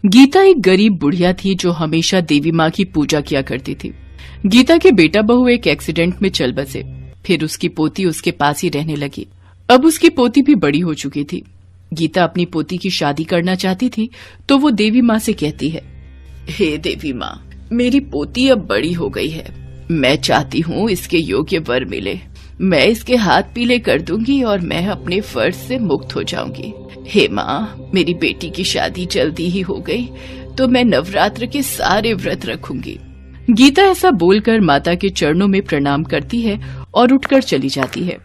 गीता एक गरीब बुढ़िया थी जो हमेशा देवी माँ की पूजा किया करती थी। गीता के बेटा बहू एक एक्सीडेंट में चल बसे। फिर उसकी पोती उसके पास ही रहने लगी। अब उसकी पोती भी बड़ी हो चुकी थी। गीता अपनी पोती की शादी करना चाहती थी तो वो देवी माँ से कहती है, हे देवी माँ, मेरी पोती अब बड़ी हो गई है। मैं चाहती हूँ इसके योग्य वर मिले। मैं इसके हाथ पीले कर दूंगी और मैं अपने फर्ज से मुक्त हो जाऊंगी। हे माँ, मेरी बेटी की शादी जल्दी ही हो गई तो मैं नवरात्र के सारे व्रत रखूंगी। गीता ऐसा बोलकर माता के चरणों में प्रणाम करती है और उठकर चली जाती है।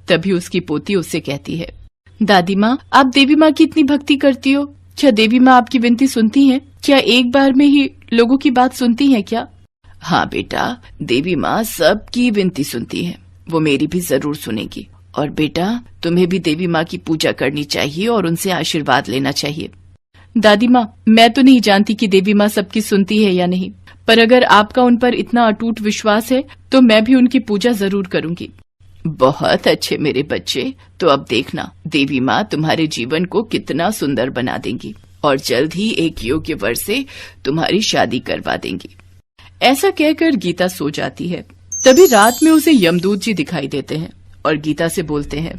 तभी उसकी पोती उससे कहती है, दादी माँ, आप देवी माँ की इतनी भक्ति करती हो, क्या देवी माँ आपकी विनती सुनती हैं? क्या एक बार में ही लोगों की बात सुनती हैं क्या? हाँ बेटा, देवी माँ सबकी विनती सुनती है, वो मेरी भी जरूर सुनेगी। और बेटा, तुम्हें भी देवी माँ की पूजा करनी चाहिए और उनसे आशीर्वाद लेना चाहिए। दादी माँ, मैं तो नहीं जानती कि देवी माँ सबकी सुनती है या नहीं, पर अगर आपका उन पर इतना अटूट विश्वास है तो मैं भी उनकी पूजा जरूर करूंगी। बहुत अच्छे मेरे बच्चे, तो अब देखना देवी माँ तुम्हारे जीवन को कितना सुंदर बना देंगी और जल्द ही एक योग्य वर से तुम्हारी शादी करवा देंगी। ऐसा कहकर गीता सो जाती है। तभी रात में उसे यमदूत जी दिखाई देते हैं और गीता से बोलते हैं,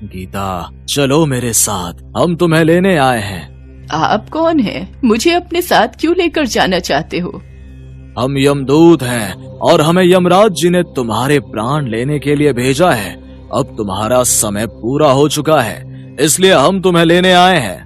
गीता, चलो मेरे साथ, हम तुम्हें लेने आए हैं। आप कौन हैं? मुझे अपने साथ क्यों लेकर जाना चाहते हो? हम यमदूत हैं और हमें यमराज जी ने तुम्हारे प्राण लेने के लिए भेजा है। अब तुम्हारा समय पूरा हो चुका है, इसलिए हम तुम्हें लेने आए हैं।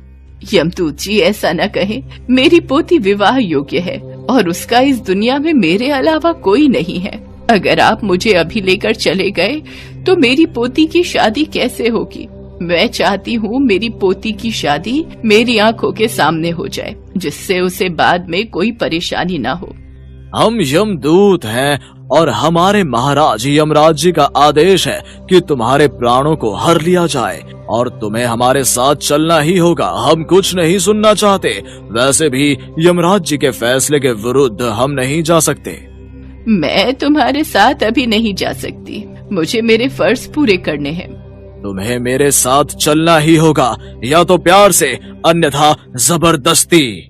यमदूत जी, ऐसा न कहें। मेरी पोती विवाह योग्य है और उसका इस दुनिया में मेरे अलावा कोई नहीं है। अगर आप मुझे अभी लेकर चले गए तो मेरी पोती की शादी कैसे होगी? मैं चाहती हूँ मेरी पोती की शादी मेरी आंखों के सामने हो जाए, जिससे उसे बाद में कोई परेशानी ना हो। हम यमदूत हैं और हमारे महाराज यमराज जी का आदेश है कि तुम्हारे प्राणों को हर लिया जाए और तुम्हें हमारे साथ चलना ही होगा। हम कुछ नहीं सुनना चाहते। वैसे भी यमराज जी के फैसले के विरुद्ध हम नहीं जा सकते। मैं तुम्हारे साथ अभी नहीं जा सकती, मुझे मेरे फर्ज पूरे करने हैं। तुम्हें मेरे साथ चलना ही होगा, या तो प्यार से, अन्यथा जबरदस्ती।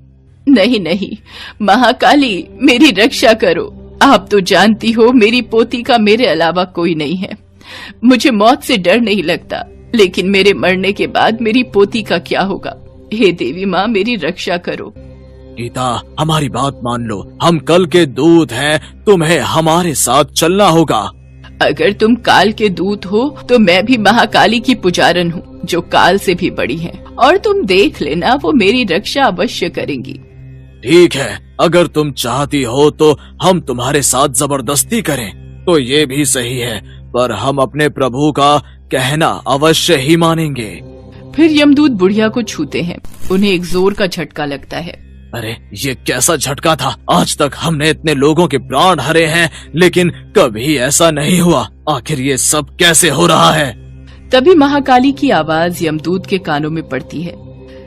नहीं नहीं, महाकाली, मेरी रक्षा करो। आप तो जानती हो मेरी पोती का मेरे अलावा कोई नहीं है। मुझे मौत से डर नहीं लगता, लेकिन मेरे मरने के बाद मेरी पोती का क्या होगा? हे देवी माँ, मेरी रक्षा करो। गीता, हमारी बात मान लो, हम कल के दूत हैं, तुम्हें हमारे साथ चलना होगा। अगर तुम काल के दूत हो तो मैं भी महाकाली की पुजारन हूँ, जो काल से भी बड़ी है, और तुम देख लेना वो मेरी रक्षा अवश्य करेंगी। ठीक है, अगर तुम चाहती हो तो हम तुम्हारे साथ जबरदस्ती करें तो ये भी सही है, पर हम अपने प्रभु का कहना अवश्य ही मानेंगे। फिर यमदूत बुढ़िया को छूते हैं। उन्हें एक जोर का झटका लगता है। अरे, ये कैसा झटका था? आज तक हमने इतने लोगों के प्राण हरे हैं, लेकिन कभी ऐसा नहीं हुआ। आखिर ये सब कैसे हो रहा है? तभी महाकाली की आवाज यमदूत के कानों में पड़ती है।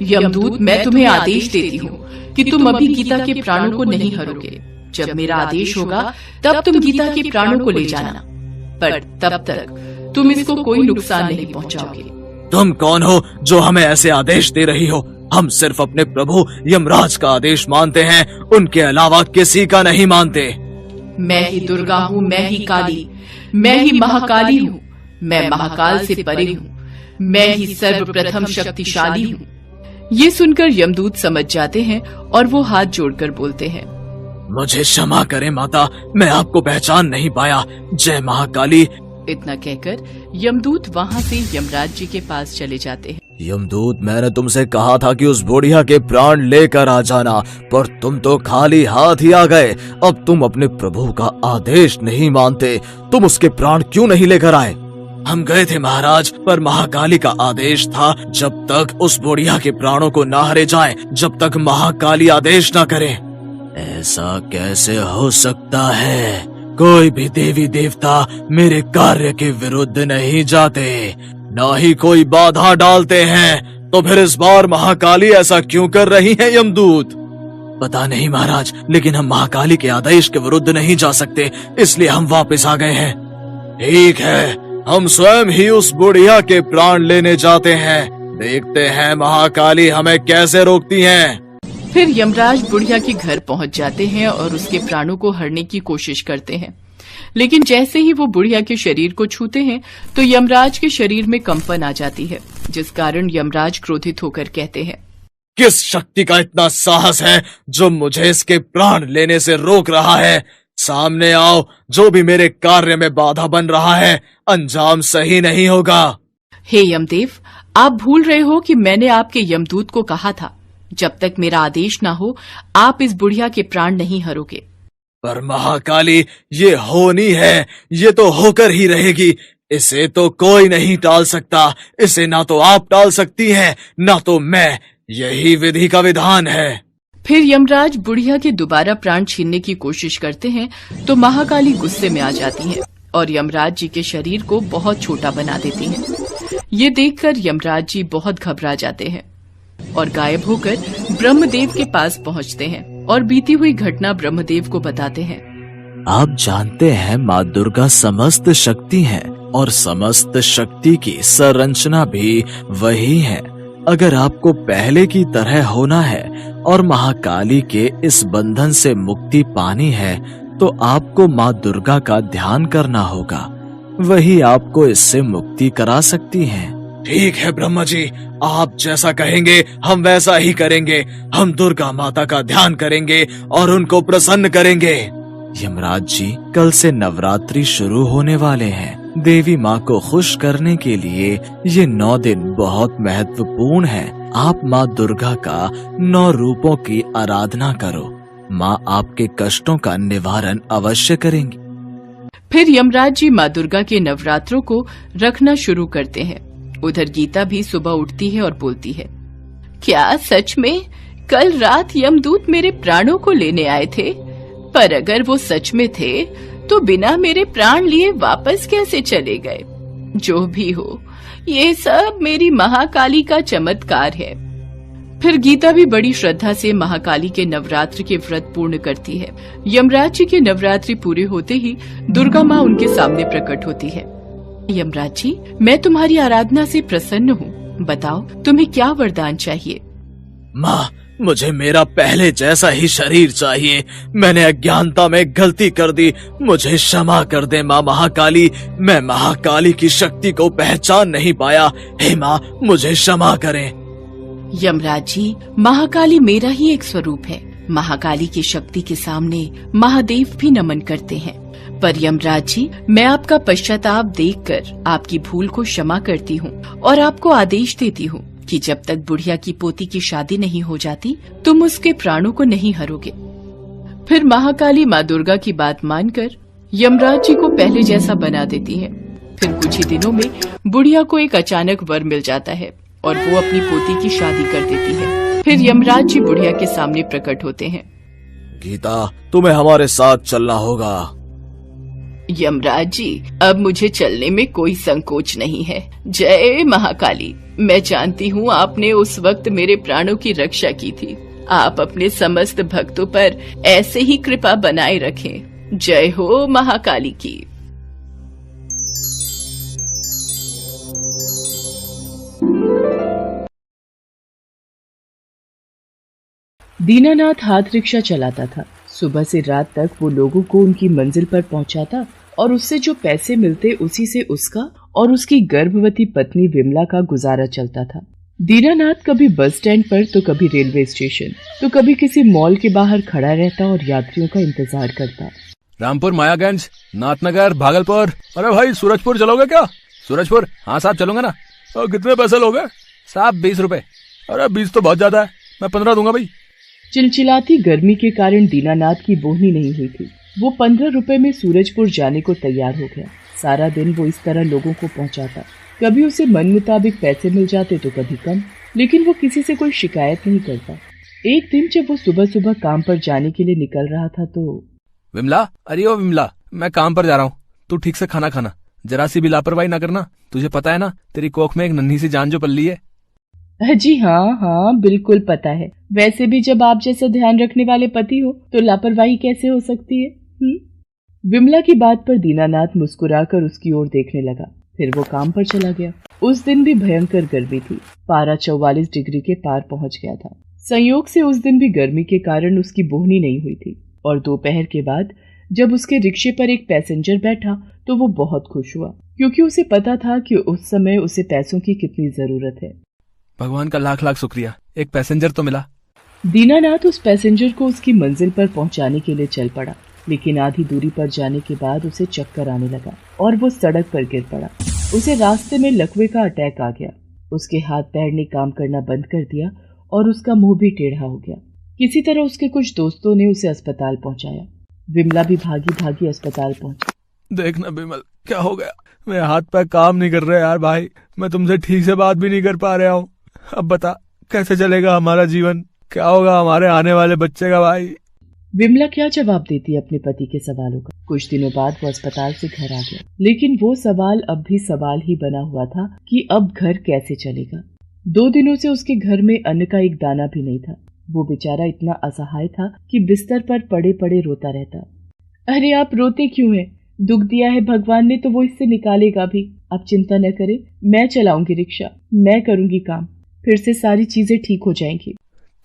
यमदूत, मैं तुम्हें आदेश देती हूँ कि तुम अभी गीता के प्राणों को नहीं हरोगे। जब मेरा आदेश होगा तब तुम गीता के प्राणों को ले जाना, पर तब तक तुम इसको कोई नुकसान नहीं पहुँचाओगे। तुम कौन हो जो हमें ऐसे आदेश दे रही हो? हम सिर्फ अपने प्रभु यमराज का आदेश मानते हैं, उनके अलावा किसी का नहीं मानते। मैं ही दुर्गा हूँ, मैं ही काली, मैं ही महाकाली हूँ। मैं महाकाल से परे हूँ, मैं ही सर्वप्रथम शक्तिशाली हूँ। ये सुनकर यमदूत समझ जाते हैं और वो हाथ जोड़कर बोलते हैं, मुझे क्षमा करें माता, मैं आपको पहचान नहीं पाया। जय महाकाली। इतना कहकर यमदूत वहाँ से यमराज जी के पास चले जाते हैं। यमदूत, मैंने तुमसे कहा था कि उस बुढ़िया के प्राण लेकर आ जाना, पर तुम तो खाली हाथ ही आ गए। अब तुम अपने प्रभु का आदेश नहीं मानते, तुम उसके प्राण क्यों नहीं लेकर आए? हम गए थे महाराज, पर महाकाली का आदेश था जब तक उस बुढ़िया के प्राणों को न हरे जाए, जब तक महाकाली आदेश न करे। ऐसा कैसे हो सकता है? कोई भी देवी देवता मेरे कार्य के विरुद्ध नहीं जाते, न ही कोई बाधा डालते हैं। तो फिर इस बार महाकाली ऐसा क्यों कर रही है यमदूत? पता नहीं महाराज, लेकिन हम महाकाली के आदेश के विरुद्ध नहीं जा सकते, इसलिए हम वापस आ गए हैं। ठीक है, हम स्वयं ही उस बुढ़िया के प्राण लेने जाते हैं। देखते हैं महाकाली हमें कैसे रोकती हैं। फिर यमराज बुढ़िया के घर पहुंच जाते हैं और उसके प्राणों को हरने की कोशिश करते हैं, लेकिन जैसे ही वो बुढ़िया के शरीर को छूते हैं तो यमराज के शरीर में कंपन आ जाती है, जिस कारण यमराज क्रोधित होकर कहते हैं, किस शक्ति का इतना साहस है जो मुझे इसके प्राण लेने से रोक रहा है? सामने आओ, जो भी मेरे कार्य में बाधा बन रहा है अंजाम सही नहीं होगा। हे यमदेव, आप भूल रहे हो कि मैंने आपके यमदूत को कहा था, जब तक मेरा आदेश ना हो आप इस बुढ़िया के प्राण नहीं हरोगे। पर महाकाली, ये होनी है, ये तो होकर ही रहेगी। इसे तो कोई नहीं टाल सकता। इसे ना तो आप टाल सकती हैं, ना तो मैं। यही विधि का विधान है। फिर यमराज बुढ़िया के दोबारा प्राण छीनने की कोशिश करते हैं तो महाकाली गुस्से में आ जाती हैं और यमराज जी के शरीर को बहुत छोटा बना देती हैं। ये देखकर यमराज जी बहुत घबरा जाते हैं और गायब होकर ब्रह्मदेव के पास पहुंचते हैं और बीती हुई घटना ब्रह्मदेव को बताते हैं। आप जानते हैं माँ दुर्गा समस्त शक्ति है और समस्त शक्ति की संरचना भी वही है। अगर आपको पहले की तरह होना है और महाकाली के इस बंधन से मुक्ति पानी है तो आपको माँ दुर्गा का ध्यान करना होगा। वही आपको इससे मुक्ति करा सकती हैं। ठीक है ब्रह्मा जी, आप जैसा कहेंगे हम वैसा ही करेंगे। हम दुर्गा माता का ध्यान करेंगे और उनको प्रसन्न करेंगे। यमराज जी, कल से नवरात्रि शुरू होने वाले हैं। देवी माँ को खुश करने के लिए ये 9 दिन बहुत महत्वपूर्ण है। आप माँ दुर्गा का 9 रूपों की आराधना करो। माँ आपके कष्टों का निवारण अवश्य करेंगी। फिर यमराज जी माँ दुर्गा के नवरात्रों को रखना शुरू करते हैं। उधर गीता भी सुबह उठती है और बोलती है, क्या सच में कल रात यमदूत मेरे प्राणों को लेने आए थे? पर अगर वो सच में थे तो बिना मेरे प्राण लिए वापस कैसे चले गए? जो भी हो, ये सब मेरी महाकाली का चमत्कार है। फिर गीता भी बड़ी श्रद्धा से महाकाली के नवरात्र के व्रत पूर्ण करती है। यमराज जी के नवरात्रि पूरे होते ही दुर्गा माँ उनके सामने प्रकट होती है। यमराज जी, मैं तुम्हारी आराधना से प्रसन्न हूँ। बताओ तुम्हें क्या वरदान चाहिए? माँ, मुझे मेरा पहले जैसा ही शरीर चाहिए। मैंने अज्ञानता में गलती कर दी, मुझे क्षमा कर दे माँ महाकाली। मैं महाकाली की शक्ति को पहचान नहीं पाया। हे माँ, मुझे क्षमा करें। यमराज जी, महाकाली मेरा ही एक स्वरूप है। महाकाली की शक्ति के सामने महादेव भी नमन करते हैं। पर यमराज जी, मैं आपका पश्चाताप देखकर आपकी भूल को क्षमा करती हूँ और आपको आदेश देती हूँ कि जब तक बुढ़िया की पोती की शादी नहीं हो जाती तुम उसके प्राणों को नहीं हरोगे। फिर महाकाली माँ दुर्गा की बात मानकर यमराज जी को पहले जैसा बना देती है। फिर कुछ ही दिनों में बुढ़िया को एक अचानक वर मिल जाता है और वो अपनी पोती की शादी कर देती है। फिर यमराज जी बुढ़िया के सामने प्रकट होते हैं। गीता, तुम्हें हमारे साथ चलना होगा। यमराज जी, अब मुझे चलने में कोई संकोच नहीं है। जय महाकाली, मैं जानती हूँ आपने उस वक्त मेरे प्राणों की रक्षा की थी। आप अपने समस्त भक्तों पर ऐसे ही कृपा बनाए रखें। जय हो महाकाली की। दीनानाथ हाथ रिक्शा चलाता था। सुबह से रात तक वो लोगों को उनकी मंजिल पर पहुंचाता और उससे जो पैसे मिलते उसी से उसका और उसकी गर्भवती पत्नी विमला का गुजारा चलता था। दीनानाथ कभी बस स्टैंड पर तो कभी रेलवे स्टेशन तो कभी किसी मॉल के बाहर खड़ा रहता और यात्रियों का इंतजार करता। रामपुर, मायागंज, नाथनगर, भागलपुर। अरे भाई, सूरजपुर चलोगे क्या? सूरजपुर? हाँ साहब, चलूंगा ना। और कितने पैसे लोगे साहब? 20 रुपए। अरे 20 तो बहुत ज्यादा है, मैं 15 दूंगा भाई। चिलचिलाती गर्मी के कारण दीनानाथ की बोहनी नहीं हुई थी। वो 15 रुपए में सूरजपुर जाने को तैयार हो गया। सारा दिन वो इस तरह लोगों को पहुंचाता। कभी उसे मन मुताबिक पैसे मिल जाते तो कभी कम, लेकिन वो किसी से कोई शिकायत नहीं करता। एक दिन जब वो सुबह सुबह काम पर जाने के लिए निकल रहा था तो विमला, अरे ओ विमला, मैं काम पर जा रहा हूँ, तू ठीक से खाना खाना, जरा सी भी लापरवाही ना करना। तुझे पता है ना, तेरी कोख में एक नन्ही सी जान जो पल्ली है। जी हाँ, बिल्कुल पता है। वैसे भी जब आप जैसा ध्यान रखने वाले पति हो तो लापरवाही कैसे हो सकती है? विमला की बात पर दीनानाथ मुस्कुराकर उसकी ओर देखने लगा। फिर वो काम पर चला गया। उस दिन भी भयंकर गर्मी थी। पारा 44 डिग्री के पार पहुंच गया था। संयोग से उस दिन भी गर्मी के कारण उसकी बोहनी नहीं हुई थी और दोपहर के बाद जब उसके रिक्शे पर एक पैसेंजर बैठा तो वो बहुत खुश हुआ, क्योंकि उसे पता था कि उस समय उसे पैसों की कितनी जरूरत है। भगवान का लाख लाख शुक्रिया, एक पैसेंजर तो मिला। दीनानाथ उस पैसेंजर को उसकी मंजिल पर पहुंचाने के लिए चल पड़ा, लेकिन आधी दूरी पर जाने के बाद उसे चक्कर आने लगा और वो सड़क पर गिर पड़ा। उसे रास्ते में लकवे का अटैक आ गया। उसके हाथ पैर ने काम करना बंद कर दिया और उसका मुंह भी टेढ़ा हो गया। किसी तरह उसके कुछ दोस्तों ने उसे अस्पताल पहुंचाया। विमला भी भागी भागी अस्पताल पहुंची। देखना विमल, क्या हो गया? मेरे हाथ पैर काम नहीं कर रहे यार भाई, मैं तुमसे ठीक से बात भी नहीं कर पा रहा हूँ। अब बता कैसे चलेगा हमारा जीवन, क्या होगा हमारे आने वाले बच्चे का भाई? विमला क्या जवाब देती अपने पति के सवालों का। कुछ दिनों बाद वो अस्पताल से घर आ गया, लेकिन वो सवाल अब भी सवाल ही बना हुआ था कि अब घर कैसे चलेगा। 2 दिनों से उसके घर में अन्न का एक दाना भी नहीं था। वो बेचारा इतना असहाय था कि बिस्तर पर पड़े पड़े रोता रहता। अरे आप रोते क्यों हैं? दुख दिया है भगवान ने तो वो इससे निकालेगा भी। आप चिंता न करें, मैं चलाऊंगी रिक्शा, मैं करूंगी काम, फिर से सारी चीजें ठीक हो जाएंगी।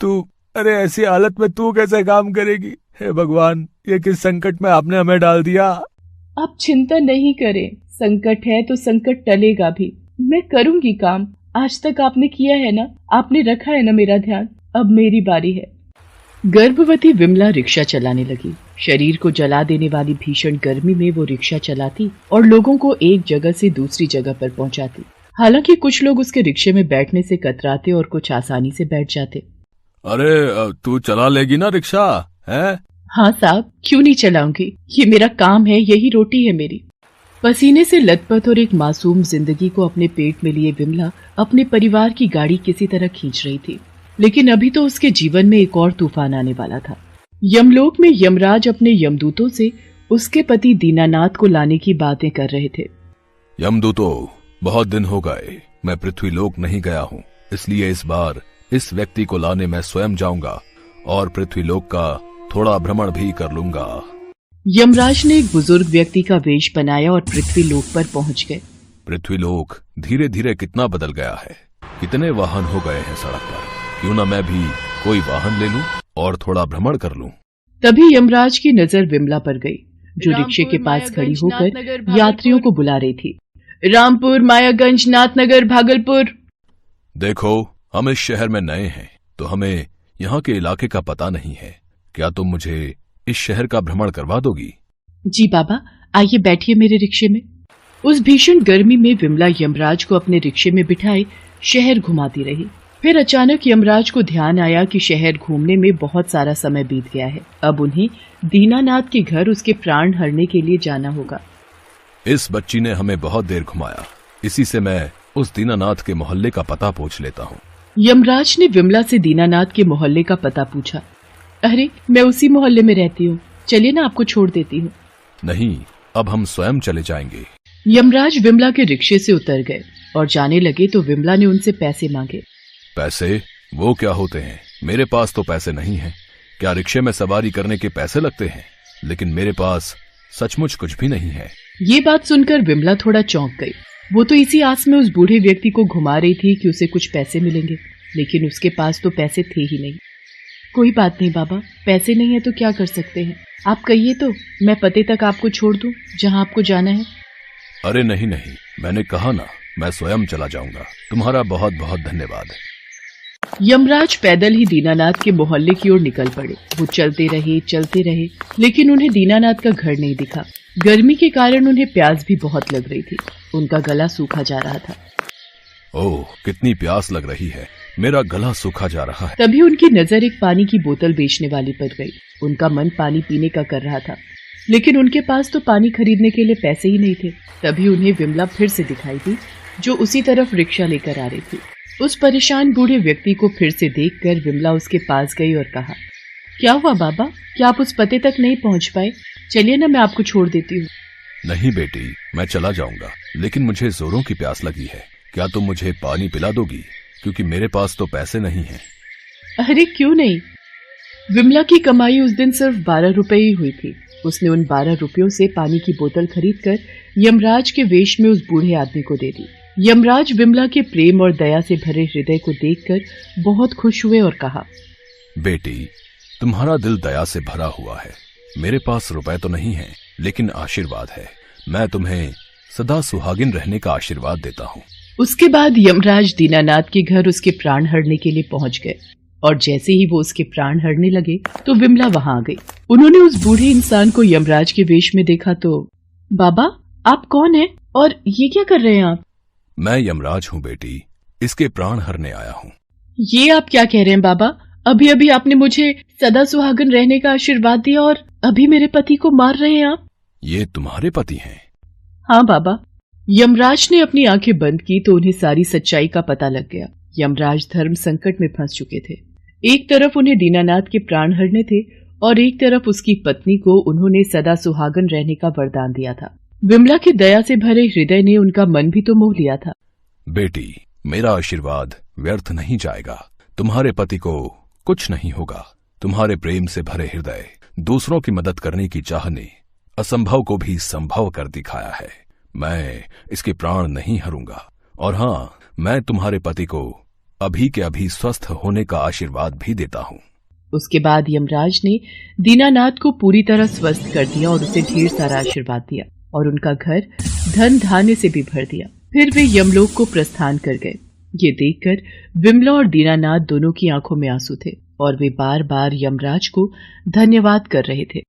तू, अरे ऐसी हालत में तू कैसे काम करेगी? हे भगवान, ये किस संकट में आपने हमें डाल दिया? आप चिंता नहीं करें, संकट है तो संकट टलेगा भी। मैं करूंगी काम। आज तक आपने किया है ना, आपने रखा है ना मेरा ध्यान, अब मेरी बारी है। गर्भवती विमला रिक्शा चलाने लगी। शरीर को जला देने वाली भीषण गर्मी में वो रिक्शा चलाती और लोगों को एक जगह से दूसरी जगह पर पहुंचाती। हालांकि कुछ लोग उसके रिक्शे में बैठने से कतराते और कुछ आसानी से बैठ जाते। अरे तू चला लेगी ना रिक्शा, है? हाँ साहब, क्यों नहीं चलाऊंगी, ये मेरा काम है, यही रोटी है मेरी। पसीने से लथपथ और एक मासूम जिंदगी को अपने पेट में लिए विमला अपने परिवार की गाड़ी किसी तरह खींच रही थी। लेकिन अभी तो उसके जीवन में एक और तूफान आने वाला था। यमलोक में यमराज अपने यमदूतों से उसके पति दीनानाथ को लाने की बातें कर रहे थे। यमदूतों, बहुत दिन हो गए मैं पृथ्वी लोक नहीं गया हूँ, इसलिए इस बार इस व्यक्ति को लाने मैं स्वयं जाऊंगा और पृथ्वी लोक का थोड़ा भ्रमण भी कर लूंगा। यमराज ने एक बुजुर्ग व्यक्ति का वेश बनाया और पृथ्वी लोक पर पहुंच गए। पृथ्वी लोक धीरे धीरे कितना बदल गया है, कितने वाहन हो गए हैं सड़क पर। क्यों ना मैं भी कोई वाहन ले लूं और थोड़ा भ्रमण कर लूं। तभी यमराज की नजर विमला पर गई, जो रिक्शे के पास खड़ी होकर यात्रियों को बुला रही थी। रामपुर, मायागंज, नाथनगर, भागलपुर। देखो, हम इस शहर में नए हैं तो हमें यहाँ के इलाके का पता नहीं है। क्या तुम मुझे इस शहर का भ्रमण करवा दोगी? जी बाबा, आइए बैठिए मेरे रिक्शे में। उस भीषण गर्मी में विमला यमराज को अपने रिक्शे में बिठाए शहर घुमाती रही। फिर अचानक यमराज को ध्यान आया कि शहर घूमने में बहुत सारा समय बीत गया है। अब उन्हें दीनानाथ के घर उसके प्राण हरने के लिए जाना होगा। इस बच्ची ने हमें बहुत देर घुमाया, इसी से मैं उस दीनानाथ के मोहल्ले का पता पूछ लेता हूँ। यमराज ने विमला से दीनानाथ के मोहल्ले का पता पूछा। अरे, मैं उसी मोहल्ले में रहती हूँ, चलिए ना आपको छोड़ देती हूँ। नहीं, अब हम स्वयं चले जाएंगे। यमराज विमला के रिक्शे से उतर गए और जाने लगे तो विमला ने उनसे पैसे मांगे। पैसे? वो क्या होते हैं? मेरे पास तो पैसे नहीं हैं। क्या रिक्शे में सवारी करने के पैसे लगते हैं? लेकिन मेरे पास सचमुच कुछ भी नहीं है। ये बात सुनकर विमला थोड़ा चौंक गई। वो तो इसी आस में उस बूढ़े व्यक्ति को घुमा रही थी कि उसे कुछ पैसे मिलेंगे, लेकिन उसके पास तो पैसे थे ही नहीं। कोई बात नहीं बाबा, पैसे नहीं है तो क्या कर सकते हैं, आप कहिए तो मैं पते तक आपको छोड़ दूं जहां आपको जाना है। अरे नहीं नहीं, मैंने कहा ना, मैं स्वयं चला जाऊंगा। तुम्हारा बहुत बहुत धन्यवाद। यमराज पैदल ही दीनानाथ के मोहल्ले की ओर निकल पड़े। वो चलते रहे, लेकिन उन्हें दीनानाथ का घर नहीं दिखा। गर्मी के कारण उन्हें प्यास भी बहुत लग रही थी। उनका गला सूखा जा रहा था। ओह, कितनी प्यास लग रही है, मेरा गला सूखा जा रहा है। तभी उनकी नजर एक पानी की बोतल बेचने वाली पर गई। उनका मन पानी पीने का कर रहा था, लेकिन उनके पास तो पानी खरीदने के लिए पैसे ही नहीं थे। तभी उन्हें विमला फिर से दिखाई दी, जो उसी तरफ रिक्शा लेकर आ रही थी। उस परेशान बूढ़े व्यक्ति को फिर से देखकर विमला उसके पास गई और कहा, क्या हुआ बाबा, क्या आप उस पते तक नहीं पहुंच पाए? चलिए ना, मैं आपको छोड़ देती हूँ। नहीं बेटी, मैं चला जाऊंगा, लेकिन मुझे जोरों की प्यास लगी है। क्या तुम मुझे पानी पिला दोगी? क्योंकि मेरे पास तो पैसे नहीं हैं। अरे क्यों नहीं। विमला की कमाई उस दिन सिर्फ 12 रुपए ही हुई थी। उसने उन 12 रुपयों से पानी की बोतल खरीदकर यमराज के वेश में उस बूढ़े आदमी को दे दी। यमराज विमला के प्रेम और दया से भरे हृदय को देखकर बहुत खुश हुए और कहा, बेटी, तुम्हारा दिल दया से भरा हुआ है। मेरे पास रुपए तो नहीं है, लेकिन आशीर्वाद है। मैं तुम्हें सदा सुहागिन रहने का आशीर्वाद देता हूँ। उसके बाद यमराज दीनानाथ के घर उसके प्राण हरने के लिए पहुंच गए, और जैसे ही वो उसके प्राण हरने लगे तो विमला वहां आ गई। उन्होंने उस बूढ़े इंसान को यमराज के वेश में देखा तो, बाबा आप कौन हैं और ये क्या कर रहे हैं आप? मैं यमराज हूँ बेटी, इसके प्राण हरने आया हूँ। ये आप क्या कह रहे हैं बाबा? अभी अभी आपने मुझे सदा सुहागन रहने का आशीर्वाद दिया और अभी मेरे पति को मार रहे हैं आप? ये तुम्हारे पति हैं? हाँ बाबा। यमराज ने अपनी आंखें बंद की तो उन्हें सारी सच्चाई का पता लग गया। यमराज धर्म संकट में फंस चुके थे। एक तरफ उन्हें दीनानाथ के प्राण हरने थे और एक तरफ उसकी पत्नी को उन्होंने सदा सुहागन रहने का वरदान दिया था। विमला की दया से भरे हृदय ने उनका मन भी तो मोह लिया था। बेटी, मेरा आशीर्वाद व्यर्थ नहीं जाएगा। तुम्हारे पति को कुछ नहीं होगा। तुम्हारे प्रेम से भरे हृदय, दूसरों की मदद करने की चाह ने असंभव को भी संभव कर दिखाया है। मैं इसके प्राण नहीं हरूंगा, और हाँ, मैं तुम्हारे पति को अभी के अभी स्वस्थ होने का आशीर्वाद भी देता हूँ। उसके बाद यमराज ने दीनानाथ को पूरी तरह स्वस्थ कर दिया और उसे ढेर सारा आशीर्वाद दिया और उनका घर धन धान्य से भी भर दिया। फिर वे यमलोक को प्रस्थान कर गए। ये देखकर विमला और दीनानाथ दोनों की आंखों में आंसू थे और वे बार बार यमराज को धन्यवाद कर रहे थे।